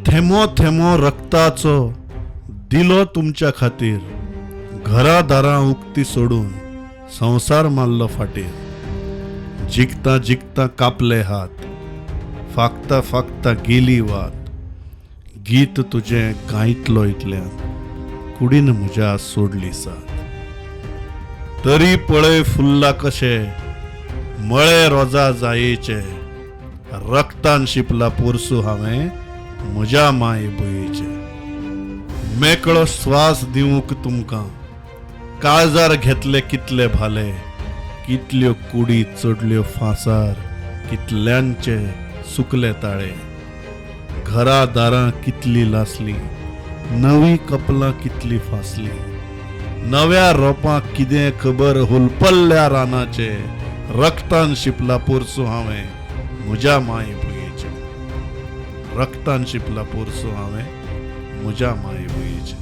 थेमो थेमो रक्ताचो दिलो तुमच्या खातीर, घरादारां उक्ती सोडून संसार मारलो फाटीर. जिखता जिखता कापले हात, फाकता फाकता गेली वाट. गीत तुझें गायतलो इतल्यान, कुडीन म्हज्या सोडली साथ. तरी पळय फुल्ला कशे मळे रोजा जायेचे, रक्तान शिपला पोरसू हांवें म्हज्या माय भयेचे. मेकळो स्वास दिवूंक तुमकां काळजार घेतले कितले भाले, कितल्यो कुडी चडल्यो फांसार, कितल्यांचे सुकले ताळे. घरादारां कितली लासली, नवी कपलां कितली फासली. नव्या रोपांक कितें खबर हुलपल्ल्या रानाचे, रक्तान शिपला पोरसू हांवें म्हज्या माय भयेचे. रक्तान शिपला पोरसू हांवें म्हज्या माय भयेचे.